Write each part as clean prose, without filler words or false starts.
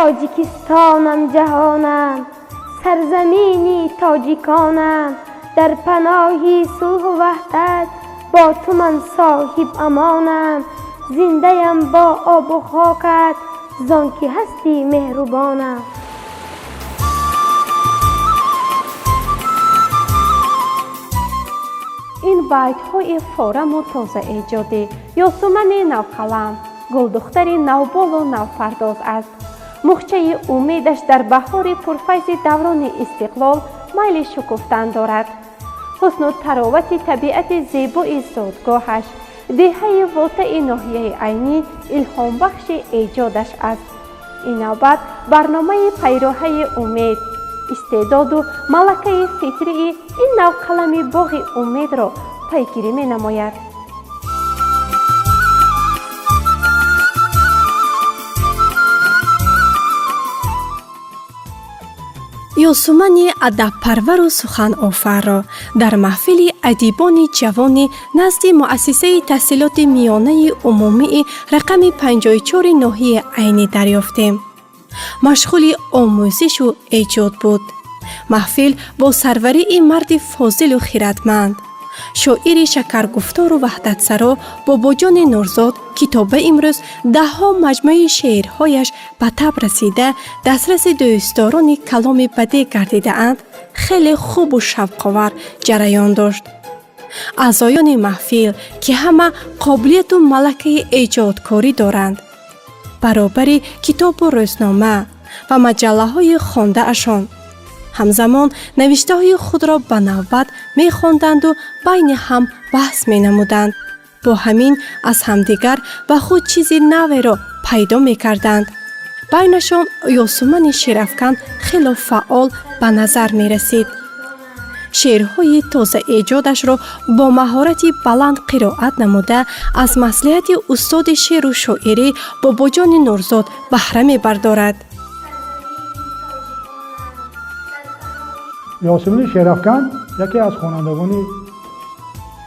تاجیکستانم جهانم، سرزمینی تاجیکانم. در پناهی صلح و وحدت با تو من صاحب امانم. زنده‌ام با آب و خاکت زانکه هستی مهربانم. این بیت‌های فارم و تازه ایجاد یاسمن نوقلم، گلدختر نوبال و نوپرداز است. مخچه امیدش در بهار پرفیض دوران استقلال میل شکفتن دارد. حسن و تراوت طبیعت زیبای زادگاهش دهه واقع ناحیه عینی الهام بخش ایجادش است. این نوبت برنامه پیراهه امید، استعداد و ملکه فطری این نوقلم باغ امید را پیگیری می نماید. یاسمن ادب‌پرور و سخن آفر را در محفل ادیبان جوان نزد مؤسسه تحصیلات میانه عمومی رقم 54 ناحیه عینی دریافتیم. مشغول آموزش و ایجاد بود. محفل با سروری مرد فاضل و خیرتمند، شاعر شکرگفتار و وحدت سرا بابا جان نورزاد کتاب امروز دهها مجموعه شعرهایش به تب رسیده دسترس دوستداران کلام بدیع گردیده اند، خیلی خوب و شوق‌آور جریان داشت. اعضایان محفل که همه قابلیت و ملکه ایجادکاری دارند، برابر کتاب و روزنامه و مجله های خوانده اشان همزمان نوشته های خود را به نوبت می خواندند و بین هم بحث می نمودند. با همین از همدیگر به خود چیزی نوی را پیدا می کردند. بینشان یاسمن شیرافکن خیلی فعال به نظر می رسید. شعرهای تازه ایجادش را با مهارت بلند قرائت نموده از مصلحت استاد شعر و شاعری بابا جان نورزاد بهره می بردارد. یاسمن شیرافکن یکی از خوانندگان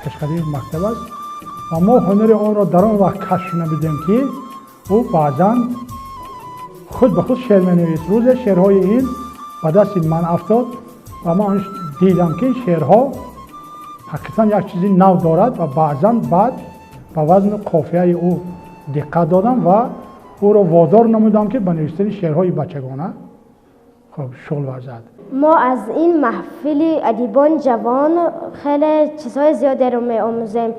پیشقدم مکتب است و ما هنر آن را در آن وقت کشف نمیدیم که او بعضاً خود به خود شعر می‌نویسد. روز شعرهای این به دست من افتاد و من دیدم که شعرها حقیقتاً یک چیزی نو دارد و بعضاً بعد به وزن قافیه او دقت دادم و او را وادار نمودم که به نوشتن شعرهای بچگانه خب شغل ورزد. ما از این محفل ادیبان جوان خیلی چیزهای زیادی رو می‌آموزیم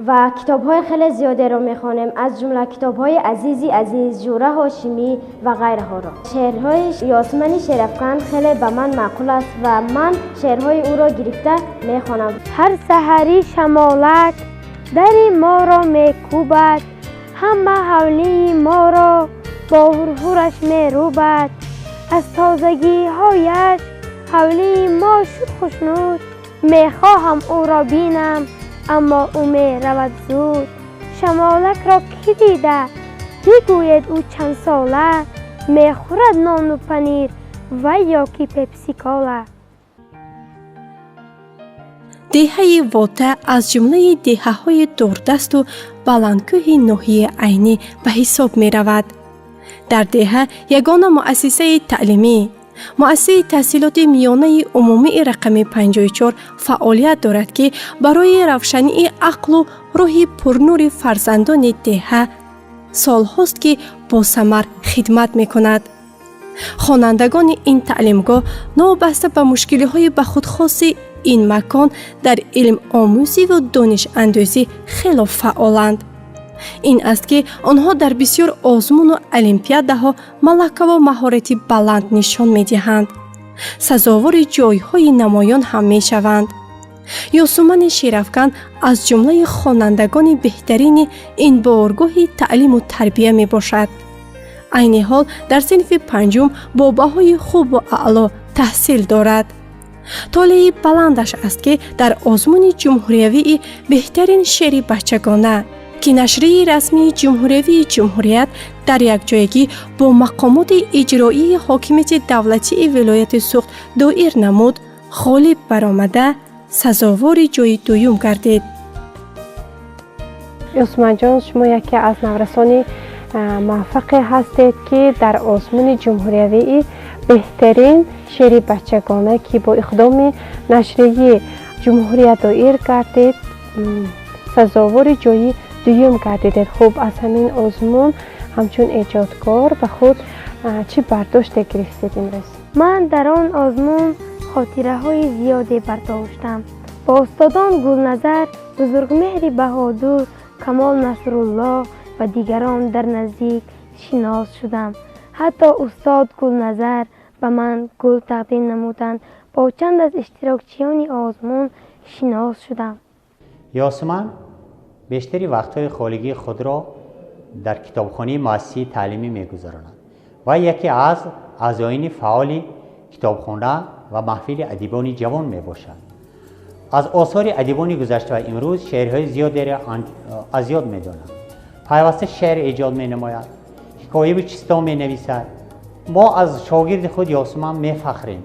و کتاب‌های خیلی زیادی رو می‌خوانیم، از جمله کتاب‌های عزیز، جوره هاشمی و غیرها را. شعرهای یاسمن شیرافکن خیلی به من معقول است و من شعرهای او را گرفته می‌خوانم. هر سحری شمالک دری ما را می‌کوبد، همه حولی ما را با هرهرش می‌روبد. از تازگی هایش حولی ما شد خوشنود، میخواهم او را بینم اما او می رود زود. شمالک را کی دیده بگوید او چند ساله، میخورد نان و پنیر و یا کی پپسی کالا. دهه واته از جمله دهه‌های دوردست و بلندکوه ناحیه عینی به حساب می رود. در دهه یگانه مؤسسه تعلیمی، مؤسسه تحصیلات میانه عمومی رقم 54 فعالیت دارد که برای روشنی عقل و روح پرنور فرزندان دهه سالهاست که با ثمر خدمت می کند. خوانندگان این تعلیمگاه نابسته به مشکل‌های به خود خاص این مکان در علم آموزی و دانش اندازی خیلی فعالند. این است که آنها در بسیار آزمون و المپیادها ملکه و مهارتی بلند نشان می دهند. سزاوار جایهای نمایان هم می شوند. یاسمن شیرافکن از جمله خوانندگان بهترین این بارگاه تعلیم و تربیه می باشد. عین حال در صنف پنجم با بهای خوب و اعلا تحصیل دارد. طالع بلندش است که در آزمون جمهوریوی بهترین شعر بچگانه که نشریه رسمی جمهوری جمهوریت در یک جایگی با مقامات اجرایی حاکمیت دولتی ولایت سوخت دایر نمود، غالب برآمده سزاوار جای دوم گردید. یاسمن جان، شما یکی از نورسان موفق هستید که در آزمون جمهوری بهترین شعر بچگانه که با اقدام نشریه جمهوری دایر کردید سزاوار جای دوم گردیدید. خوب از همین آزمون همچون ایجادکار به خود چی برداشت گرفتید امروز؟ من در آن آزمون خاطره های زیادی برداشتم. با استادان گلنظر، بزرگمهر بهادر، کمال نصرالله و دیگران در نزدیک شناس شدم. حتی استاد گلنظر به من گل تقدیم نمودند. با چند از اشتراکچیان آزمون شناس شدم. یاسمن بیشتری وقتهای خالگی خود را در کتابخانه مؤسسه تعلیمی می‌گذراند و یکی از اعضایان فعال کتابخانه و محفل ادیبان جوان میباشد. از آثار ادیبان گذشته و امروز شعرهای زیادی را از یاد می‌داند. پیوسته شعر ایجاد می‌نماید، حکایه و چیستا می‌نویسد. ما از شاگرد خود یاسمن می‌فخریم.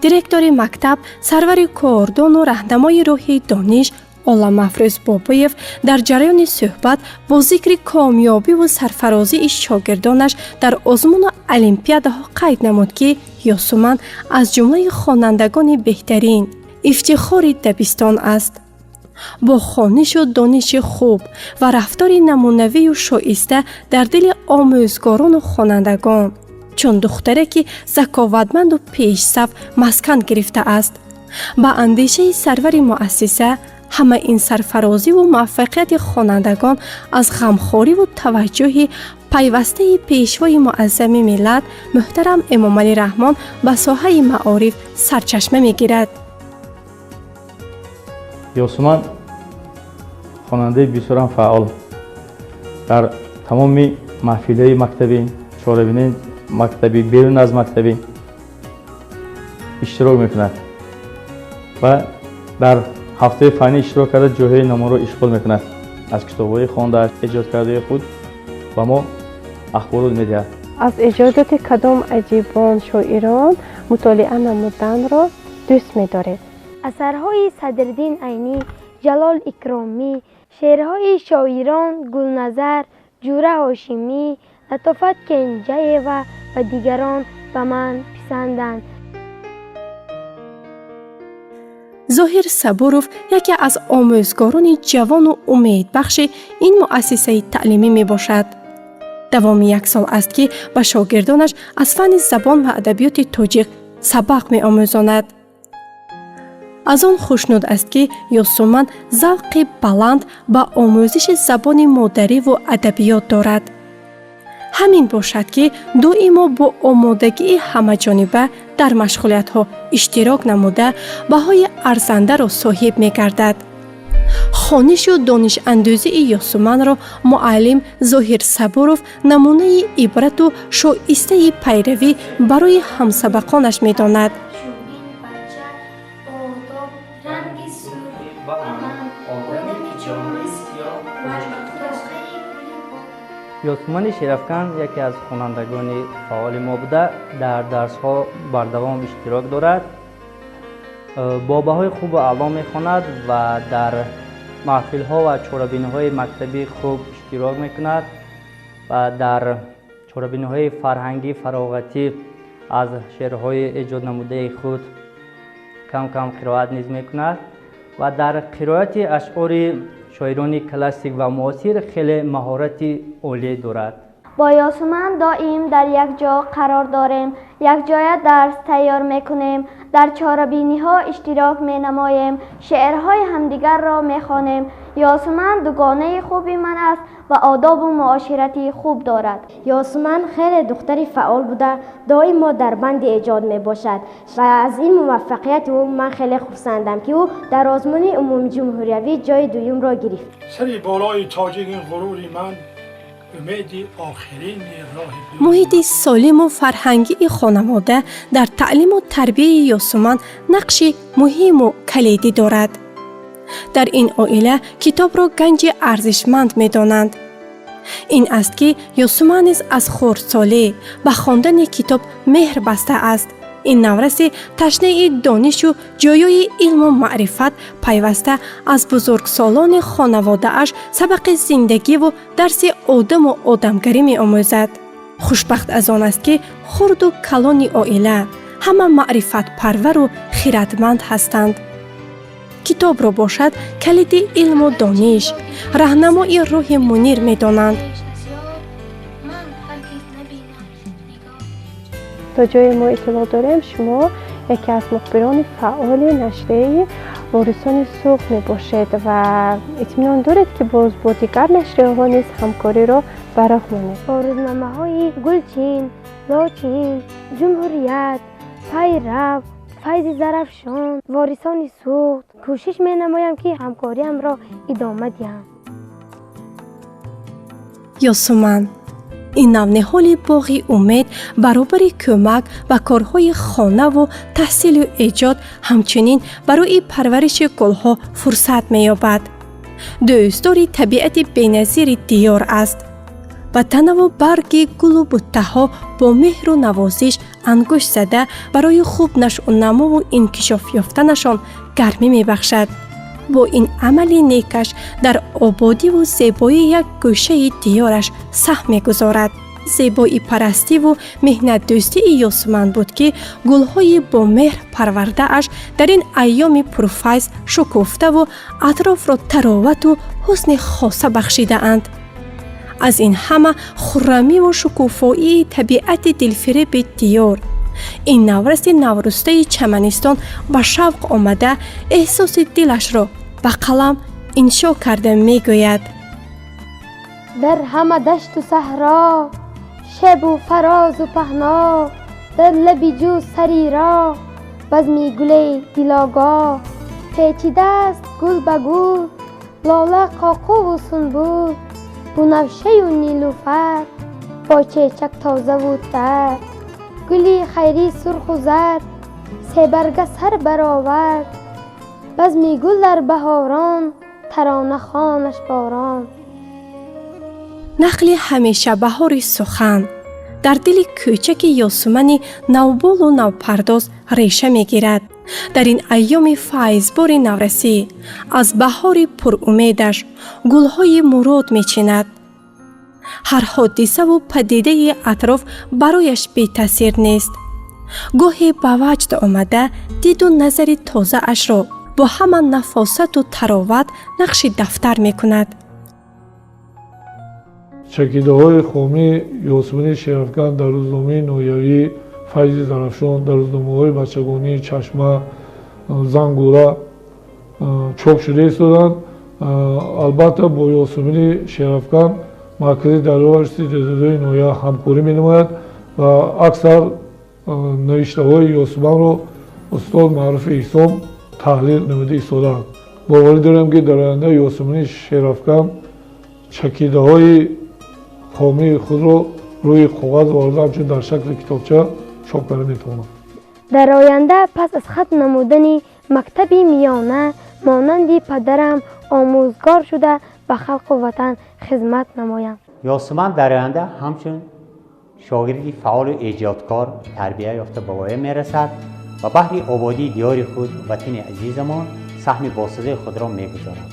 دиректори мактаб сарвари кордону раҳнамои роҳи дониш Оламафрӯз Бобоев дар ҷараёни суҳбат бо зикри комёбиву сарфарозии шогирдонаш дар озмуну олимпиадаҳо қайд намуд, ки Ёсуман аз ҷумлаи хонандагони беҳтарин, ифтихори дабистон аст. бо хонишу дониши хуб ва рафтори намунавию шоиста дар дили омӯзгорону хонандагон чун духтаре ки заковатманду пешсаф маскан гирифтааст. ба андешаи сарвари муассиса ҳама ин сарфарозиву муваффақияти хонандагон аз ғамхориву таваҷҷӯҳи пайвастаи пешвои муаззами миллат муҳтарам Эмомалӣ Раҳмон ба соҳаи маориф сарчашма мегирад. Ёсуман хонандаи бисёр фаъол дар тамоми маҳфилҳои мактабӣ, чорабинаи мактабӣ, берун аз мактабӣ иштирок мекунад ва дар ҳафтаи фаннӣ иштирок карда ҷойҳои номаро ишғол мекунад. аз китобҳои хондааш эҷодкардаи худ ба мо ахборот медиҳад. аз эҷодати кадом аҷибон шоирон мутолиа намуданро дӯст медоред? اثرهای صدرالدین عینی، جلال اکرامی، شعرهای شاعران گلنظر، جوره هاشمی، لطافت کنجی‌یوا و دیگران به من پسندند. زاهیر صبوروف یکی از آموزگاران جوان و امیدبخش این مؤسسه تعلیمی می باشد. دوام 1 سال است که به شاگردانش از فن زبان و ادبیات تاجیک سبق می آموزاند. از آن خوشنود است که یاسمن ذوق بلند به آموزش زبان مادری و ادبیات دارد. همین باشد که دائما با آمادگی همه‌جانبه در مشغولیت‌ها اشتراک نموده بهای ارزنده را صاحب می‌گردد. خوانش و دانش اندوزی یاسمن را معلم ظاهر صبوروف نمونه عبرت و شایسته پیروی برای همسبقانش می‌داند. یاسمن شیرافکن یکی از خوانندگان فعال ما بوده، در درس‌ها بردوام اشتراک دارد. با بهای خوب و اعلا می‌خواند و در محفل‌ها و چهاربینی‌های مکتبی خوب اشتراک می‌کند و در چهاربینی‌های فرهنگی فراغتی از شعرهای ایجاد نموده خود کم کم قرائت نیز می‌کند و در قرائت اشعار شاعران کلاسیک و معاصر خیلی مهارت عالی دارد. با یاسمن دائم در یک جا قرار داریم، یک جای درس تیار میکنیم، در چهاربینی‌ها اشتراک مینماییم، شعرهای همدیگر را میخوانیم. یاسمن دوگانه خوبی من است و آداب و معاشرتی خوب دارد. یاسمن خیلی دختری فعال بوده، دائما در بند ایجاد می باشد و از این موفقیت او من خیلی خرسندم که او در آزمون عمومی جمهوری جای دوم را گرفت. سری بالای تاج این غروری من امید آخرین راه محیط سالم و فرهنگی خانواده در تعلیم و تربیت یاسمن نقشی مهم و کلیدی دارد. در این عائله کتاب را گنج ارزشمند می دانند. این است که یاسمن نیز از خردسالی به خواندن کتاب مهر بسته است. این نورسی تشنه دانش و جایای علم و معرفت پیوسته از بزرگسالان خانواده اش سبق زندگی و درس آدم و آدمگری می آموزد. خوشبخت از آن است که خرد و کلان عائله همه معرفت پرور و خیرتمند هستند. کتاب را باشد کلید علم و دانش، راهنمای راه منیر می دانند. تا جای ما اطلاع داریم شما یکی از مخبران فعال نشریه وارثان صلح می باشد و اطمینان دارید که باز با دیگر نشریه ها نیز همکاری را براه مانید. با روزنامه های گلچین، لاچین، جمهوریت، پیرو، فیض زرفشان، وارثان صلح کوشش می نمایم که همکاریم را ادامه دهم. یاسمن این نونهال باغی امید برابر کمک و کارهای خانه و تحصیل و ایجاد همچنین برای پرورش گلها فرصت می‌یابد. دوستدار طبیعت بی‌نظیر دیار است و تنوع برگ گل و بوته‌ها با مهر و نوازش انگشت زده برای خوب نشو و نما و انکشاف یافتنشان گرمی می‌بخشد. با این عمل نیکش در آبادی و زیبایی یک گوشه دیارش سهم می‌گذارد. زیبایی پرستی و مهنت دوستی یاسمن بود که گلهای با مهر پرورده اش در این ایام پرفیض شکفته و اطراف را تراوت و حسن خاصه بخشیده اند. از این همه خرمی و شکوفایی طبیعت دلفریب دیار این نورس نورسته چمنستان با شوق آمده احساس دلش را به قلم انشا کرده می گوید. در همه دشت و صحرا، شب و فراز و پهنا، در لبی جو سری را، بزمی گل دلاگاه، پیچیده است گل به گل، لاله قاقو و سنبول، بنفشه و نیلوفر، با چیچک تازه و تر، گلی خیری سرخ و زرد، سه برگ سر برآورد، بزمی گل در بهاران، ترانه خوانش باران. نقل همیشه بهار سخن در دل کوچک یاسمن نوبال و نوپرداز ریشه می گیرد. در این ایام فیضبار نورسی از بهار پر امیدش گلهای مراد می چیند. هر حادثه و پدیده اطراف برایش بی تاثیر نیست. گاهی به وجد آمده دید و نظر تازه اش را با همان نفاست و تراوت نقش دفتر می کند. چکیده های خومی یاسمن شرفکن در روزنامه نویوی فیض زرفشان، در روزنامه های بچگانی چشمه، زنگوره چاپ شده ایستادند. البته با یاسمن شرفکن مرکز دریافت تعدادهای نویه همکاری می نماید و اکثر نوشته های یاسمن را استاد معروف ایسام تحلیل نموده ایستادند. باوری دارم که در آینده یاسمن شرفکن چکیده های خومی خود را روی کاغذ و همچنین در شکل کتابچه چاپ کرده میتوانم. در آینده پس از ختم نمودن مکتب میانه مانند پدرم آموزگار شده به خلق و وطن خدمت نمایم. یاسمن در آینده همچون شاگردی فعال و ایجادکار تربیت یافته به پایان میرسد و بهر آبادی دیار خود وطن عزیزمان سهم باسزای خود را میگذارد.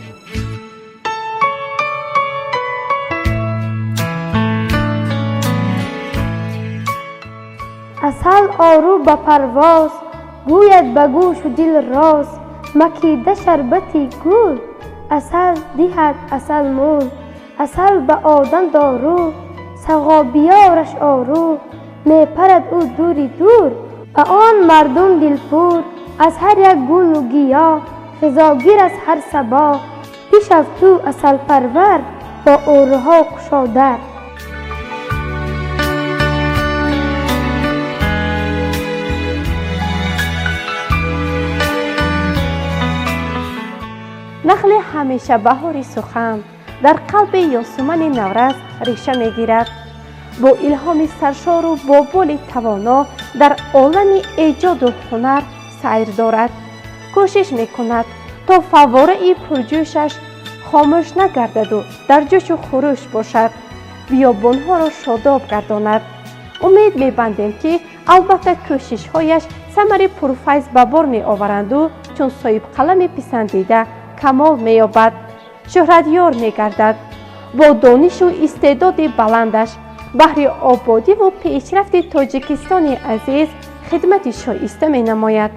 عسل آرو به پرواز گوید به گوش و دل راز مکیده شربتی گل عسل دهد عسل مول عسل به آدم دارو سوغا بیارش آرو می پرد او دوری دور به آن مردم دلپور از هر یک گل و گیاه فضاگیر از هر صبا پیش از تو عسل پرور با اوروها کشادر. نخل همیشه بهار سخن در قلب یاسمن نورس ریشه می گیرد. با الهام سرشار و با بال توانا در عالم ایجاد و هنر سیر دارد. کوشش می کند تا فواره پرجوشش خاموش نگردد و در جوش و خروش باشد. بیابانها را شاداب گرداند. умед мебандем ки албатта кӯшишҳояш самари пурфайз ба бор меоваранду чун соҳибқалами писандида камол меёбад, шӯҳратёр мегардад. бо донишу истеъдоди баландаш баҳри ободиву пешрафти тоҷикистони азиз хидмати шоиста менамояд.